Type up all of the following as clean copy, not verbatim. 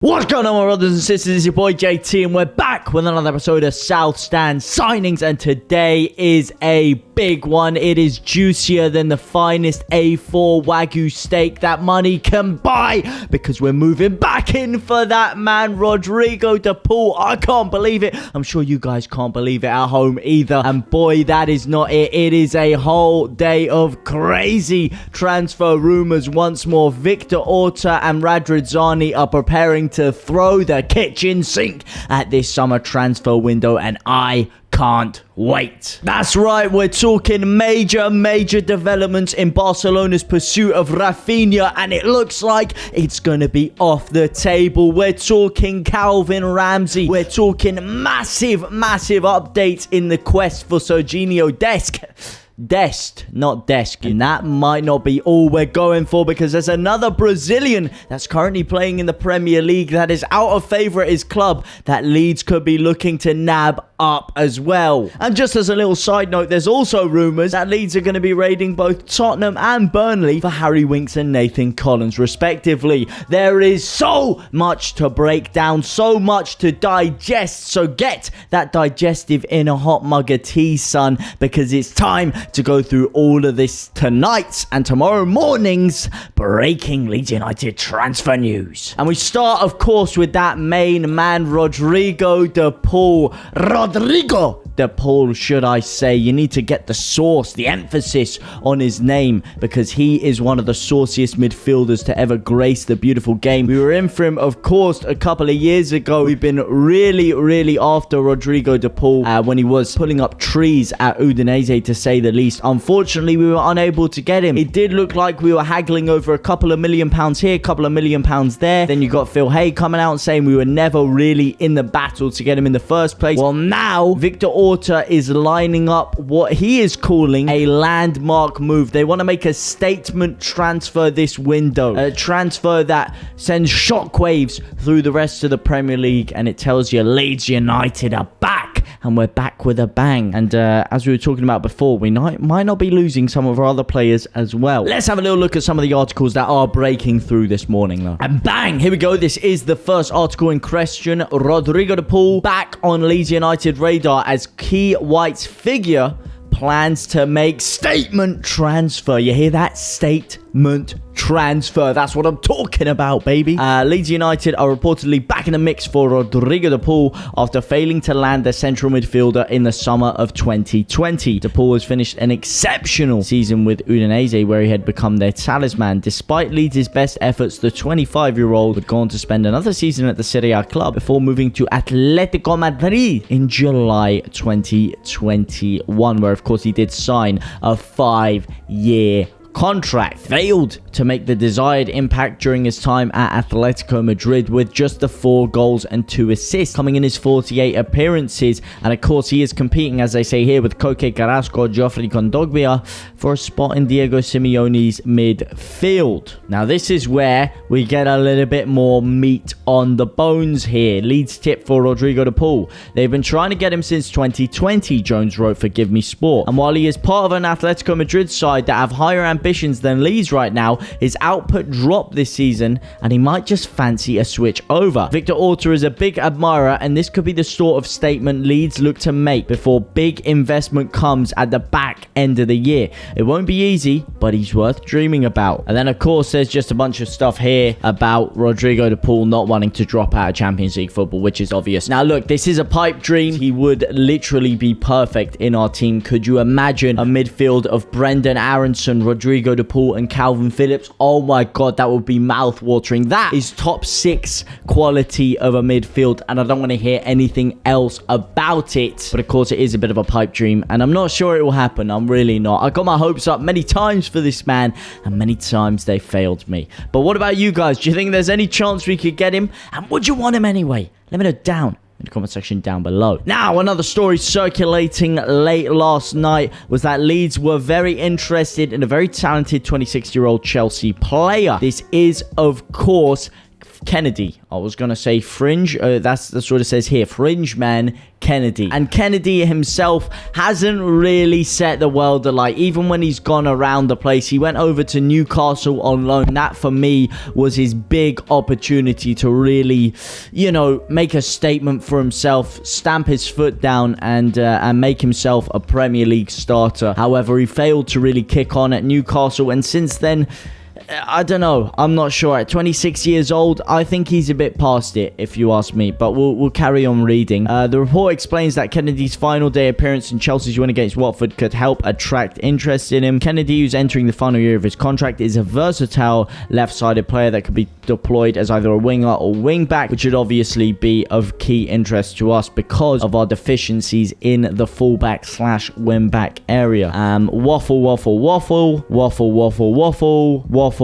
What's going on, my brothers and sisters? It's your boy JT, and we're back with another episode of South Stand Signings, and today is a big one. It is juicier than the finest A4 Wagyu steak that money can buy, because we're moving back in for that man, Rodrigo De Paul. I can't believe it. I'm sure you guys can't believe it at home either. And boy, that is not it. It is a whole day of crazy transfer rumors once more. Victor Orta and Radrizzani are preparing to throw the kitchen sink at this summer transfer window, and I can't wait. That's right, we're talking major developments in Barcelona's pursuit of Raphinha, and it looks like it's going to be off the table. We're talking Calvin Ramsay. We're talking massive updates in the quest for Sergino Dest, not desk. And that might not be all we're going for, because there's another Brazilian that's currently playing in the Premier League that is out of favour at his club that Leeds could be looking to nab up as well. And just as a little side note, there's also rumours that Leeds are going to be raiding both Tottenham and Burnley for Harry Winks and Nathan Collins respectively. There is so much to break down, so much to digest, so get that digestive in a hot mug of tea, son, because it's time to go through all of this tonight's and tomorrow morning's breaking Leeds United transfer news. And we start, of course, with that main man, Rodrigo De Paul. Rodrigo De Paul, should I say. You need to get the sauce, the emphasis on his name, because he is one of the sauciest midfielders to ever grace the beautiful game. We were in for him, of course, a couple of years ago. We've been really after Rodrigo De Paul when he was pulling up trees at Udinese, to say the least. Unfortunately, we were unable to get him. It did look like we were haggling over a couple of £1 million here, a couple of £1 million there. Then you got Phil Hay coming out and saying we were never really in the battle to get him in the first place. Well, now Victor Orta is lining up what he is calling a landmark move. They want to make a statement transfer this window, a transfer that sends shockwaves through the rest of the Premier League, and it tells you Leeds United are back, and we're back with a bang. And as we were talking about before, we might not be losing some of our other players as well. Let's have a little look at some of the articles that are breaking through this morning, though. And bang, here we go. This is the first article in question. Rodrigo De Paul back on Leeds United radar as key White's figure plans to make statement transfer. You hear that? Statement transfer. That's what I'm talking about, baby. Leeds United are reportedly back in the mix for Rodrigo De Paul after failing to land their central midfielder in the summer of 2020. De Paul has finished an exceptional season with Udinese, where he had become their talisman. Despite Leeds' best efforts, the 25-year-old would go on to spend another season at the Serie A club before moving to Atletico Madrid in July 2021, where of course he did sign a 5-year contract. Failed to make the desired impact during his time at Atletico Madrid, with just the 4 goals and 2 assists coming in his 48 appearances. And of course he is competing, as they say here, with Koke Carrasco, Geoffrey Kondogbia for a spot in Diego Simeone's midfield. Now this is where we get a little bit more meat on the bones here. Leeds tip for Rodrigo De Paul. They've been trying to get him since 2020, Jones wrote for Give Me Sport. And while he is part of an Atletico Madrid side that have higher ambitions than Leeds right now, his output dropped this season, and he might just fancy a switch over. Victor Orta is a big admirer, and this could be the sort of statement Leeds look to make before big investment comes at the back end of the year. It won't be easy, but he's worth dreaming about. And then of course there's just a bunch of stuff here about Rodrigo De Paul not wanting to drop out of Champions League football, which is obvious. Now look, this is a pipe dream. He would literally be perfect in our team. Could you imagine a midfield of Brenden, Aaronson, Rodrigo De Paul and Calvin Phillips? Oh my god, that would be mouth-watering. That is top 6 quality of a midfield, and I don't want to hear anything else about it. But of course it is a bit of a pipe dream, and I'm not sure it will happen. I'm really not. I got my hopes up many times for this man, and many times they failed me. But what about you guys? Do you think there's any chance we could get him? And would you want him anyway? Let me know down in the comment section down below. Now, another story circulating late last night was that Leeds were very interested in a very talented 26-year-old Chelsea player. This is, of course, of Kennedy. I was going to say fringe. That's what it says here. Fringe man Kennedy. And Kennedy himself hasn't really set the world alight. Even when he's gone around the place, he went over to Newcastle on loan. That, for me, was his big opportunity to really, you know, make a statement for himself, stamp his foot down, and make himself a Premier League starter. However, he failed to really kick on at Newcastle, and since then, I don't know. I'm not sure. At 26 years old, I think he's a bit past it, if you ask me. But we'll carry on reading. The report explains that Kennedy's final day appearance in Chelsea's win against Watford could help attract interest in him. Kennedy, who's entering the final year of his contract, is a versatile left-sided player that could be deployed as either a winger or wing-back, which should obviously be of key interest to us because of our deficiencies in the fullback/wing-back area. Waffle, waffle, waffle, waffle, waffle, waffle, waffle,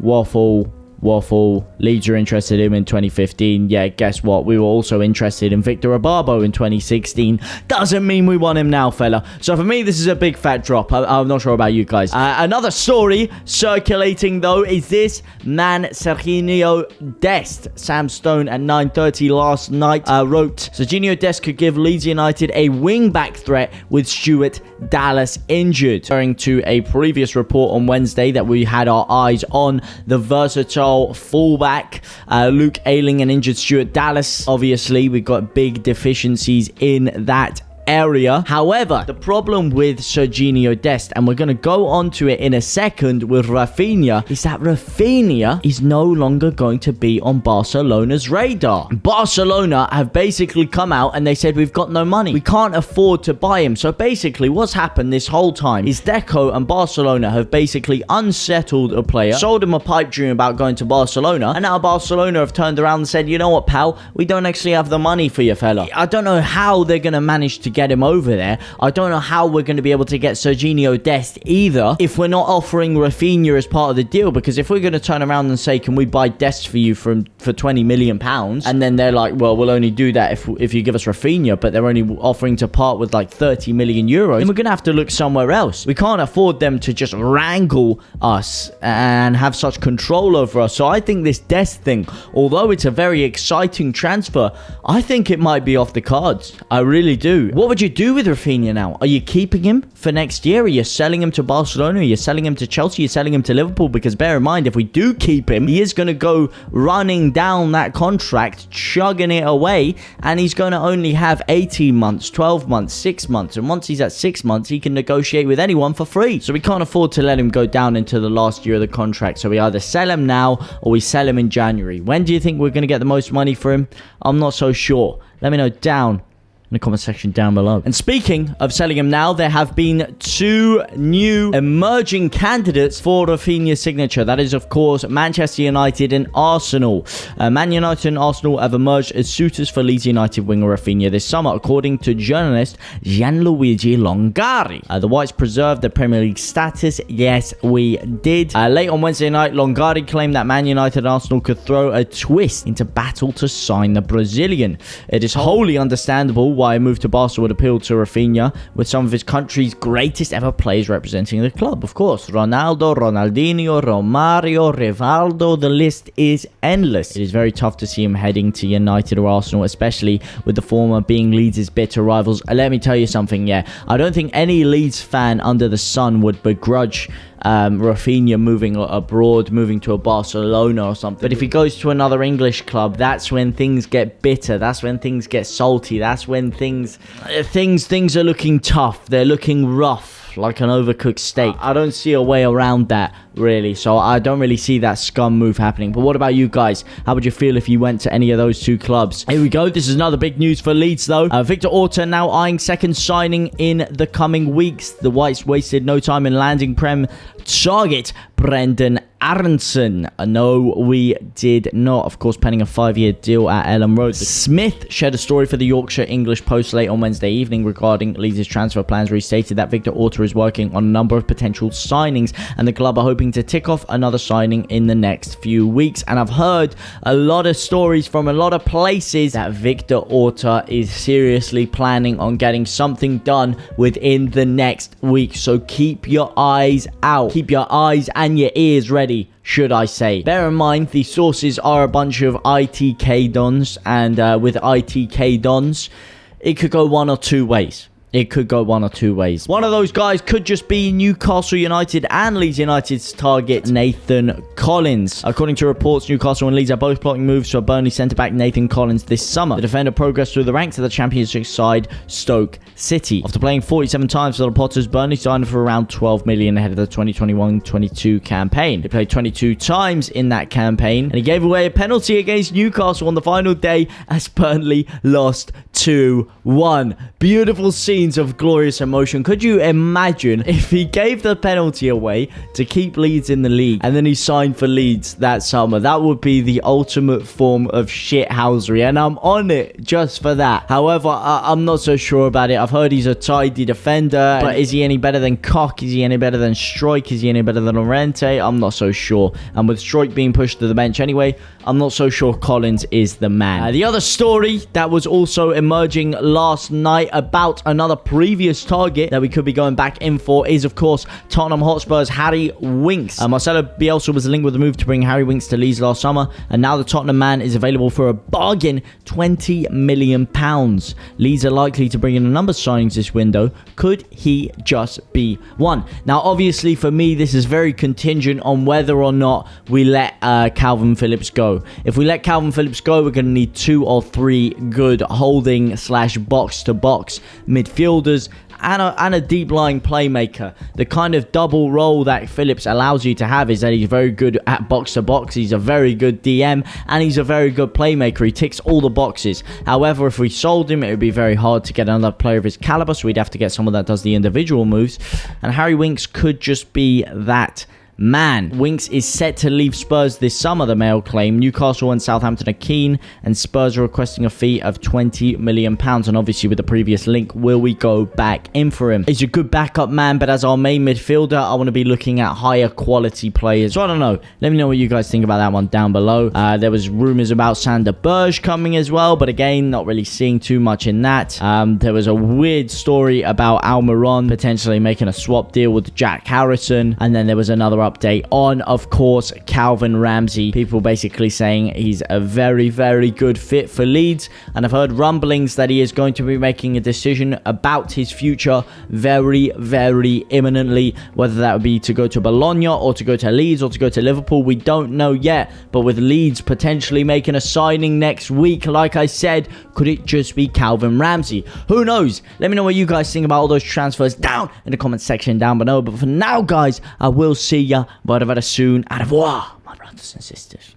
waffle, waffle. Leeds are interested in him in 2015. Yeah, guess what? We were also interested in Victor Ababo in 2016. Doesn't mean we want him now, fella. So for me, this is a big fat drop. I'm not sure about you guys. Another story circulating, though, is this man, Sergino Dest. Sam Stone at 9:30 last night wrote, Sergino Dest could give Leeds United a wing-back threat with Stuart Dallas injured. Referring to a previous report on Wednesday that we had our eyes on the versatile fullback, Luke Ayling, and injured Stuart Dallas. Obviously, we've got big deficiencies in that area. However, the problem with Sergino Dest, and we're going to go on to it in a second with Raphinha, is that Raphinha is no longer going to be on Barcelona's radar. Barcelona have basically come out and they said, we've got no money. We can't afford to buy him. So basically, what's happened this whole time is Deco and Barcelona have basically unsettled a player, sold him a pipe dream about going to Barcelona, and now Barcelona have turned around and said, you know what, pal, we don't actually have the money for you, fella. I don't know how they're going to manage to get him over there. I don't know how we're going to be able to get Sergino Dest either if we're not offering Raphinha as part of the deal, because if we're going to turn around and say, can we buy Dest for you for 20 million pounds, and then they're like, well, we'll only do that if you give us Raphinha, but they're only offering to part with like 30 million euros, then we're going to have to look somewhere else. We can't afford them to just wrangle us and have such control over us. So I think this Dest thing, although it's a very exciting transfer, I think it might be off the cards. I really do. What would you do with Raphinha now? Are you keeping him for next year? Are you selling him to Barcelona? Are you selling him to Chelsea? Are you selling him to Liverpool? Because bear in mind, if we do keep him, he is going to go running down that contract, chugging it away, and he's going to only have 18 months, 12 months, 6 months. And once he's at 6 months, he can negotiate with anyone for free. So we can't afford to let him go down into the last year of the contract. So we either sell him now or we sell him in January. When do you think we're going to get the most money for him? I'm not so sure. Let me know down in the comment section down below. And speaking of selling him now, there have been 2 new emerging candidates for Raphinha's signature. That is, of course, Manchester United and Arsenal. Man United and Arsenal have emerged as suitors for Leeds United winger Raphinha this summer, according to journalist Gianluigi Longari. The Whites preserved their Premier League status. Yes, we did. Late on Wednesday night, Longari claimed that Man United and Arsenal could throw a twist into battle to sign the Brazilian. It is wholly understandable why a move to Barca would appeal to Raphinha, with some of his country's greatest ever players representing the club. Of course, Ronaldo, Ronaldinho, Romario, Rivaldo, the list is endless. It is very tough to see him heading to United or Arsenal, especially with the former being Leeds' bitter rivals. Let me tell you something, yeah. I don't think any Leeds fan under the sun would begrudge Raphinha moving abroad, moving to a Barcelona or something. But if he goes to another English club, that's when things get bitter. That's when things get salty. That's when things are looking tough. They're looking rough, like an overcooked steak. I don't see a way around that, really. So I don't really see that scum move happening. But what about you guys? How would you feel if you went to any of those 2 clubs? Here we go. This is another big news for Leeds, though. Victor Orta now eyeing second signing in the coming weeks. The Whites wasted no time in landing Prem target Brenden Aaronson. No, we did not. Of course, pending a 5-year deal at Ellen Road. Smith shared a story for the Yorkshire English Post late on Wednesday evening regarding Leeds' transfer plans, where he stated that Victor Orta is working on a number of potential signings, and the club are hoping to tick off another signing in the next few weeks. And I've heard a lot of stories from a lot of places that Victor Orta is seriously planning on getting something done within the next week. So keep your eyes out. Keep your eyes and your ears ready. already, should I say. Bear in mind, the sources are a bunch of ITK dons, and with ITK dons, it could go one or two ways. It could go one or two ways. One of those guys could just be Newcastle United and Leeds United's target, Nathan Collins. According to reports, Newcastle and Leeds are both plotting moves for Burnley centre-back Nathan Collins this summer. The defender progressed through the ranks of the Championship side Stoke City. After playing 47 times for the Potters, Burnley signed for around 12 million ahead of the 2021-22 campaign. He played 22 times in that campaign, and he gave away a penalty against Newcastle on the final day as Burnley lost 2-1. Beautiful scene of glorious emotion. Could you imagine if he gave the penalty away to keep Leeds in the league and then he signed for Leeds that summer? That would be the ultimate form of shithousery, and I'm on it just for that. However, I'm not so sure about it. I've heard he's a tidy defender, but is he any better than Koch? Is he any better than Struijk? Is he any better than Llorente? I'm not so sure. And with Struijk being pushed to the bench anyway, I'm not so sure Collins is the man. The other story that was also emerging last night about another previous target that we could be going back in for is, of course, Tottenham Hotspurs' Harry Winks. Marcelo Bielsa was linked with the move to bring Harry Winks to Leeds last summer, and now the Tottenham man is available for a bargain £20 million. Leeds are likely to bring in a number of signings this window. Could he just be one? Now, obviously, for me, this is very contingent on whether or not we let Calvin Phillips go. If we let Calvin Phillips go, we're going to need 2 or 3 good holding / box-to-box midfielders and a deep-lying playmaker. The kind of double role that Phillips allows you to have is that he's very good at box-to-box, he's a very good DM, and he's a very good playmaker. He ticks all the boxes. However, if we sold him, it would be very hard to get another player of his caliber, so we'd have to get someone that does the individual moves, and Harry Winks could just be that man. Winks is set to leave Spurs this summer, the Mail claim. Newcastle and Southampton are keen, and Spurs are requesting a fee of £20 million. And obviously, with the previous link, will we go back in for him? He's a good backup man, but as our main midfielder, I want to be looking at higher quality players. So I don't know. Let me know what you guys think about that one down below. There was rumours about Sander Berge coming as well, but again, not really seeing too much in that. There was a weird story about Almiron potentially making a swap deal with Jack Harrison, and then there was another update on, of course, Calvin Ramsay. People basically saying he's a very, very good fit for Leeds, and I've heard rumblings that he is going to be making a decision about his future very, very imminently, whether that would be to go to Bologna or to go to Leeds or to go to Liverpool. We don't know yet, but with Leeds potentially making a signing next week, like I said, could it just be Calvin Ramsay? Who knows? Let me know what you guys think about all those transfers down in the comment section down below. But for now, guys, I will see ya very, very soon. Au revoir, my brothers and sisters.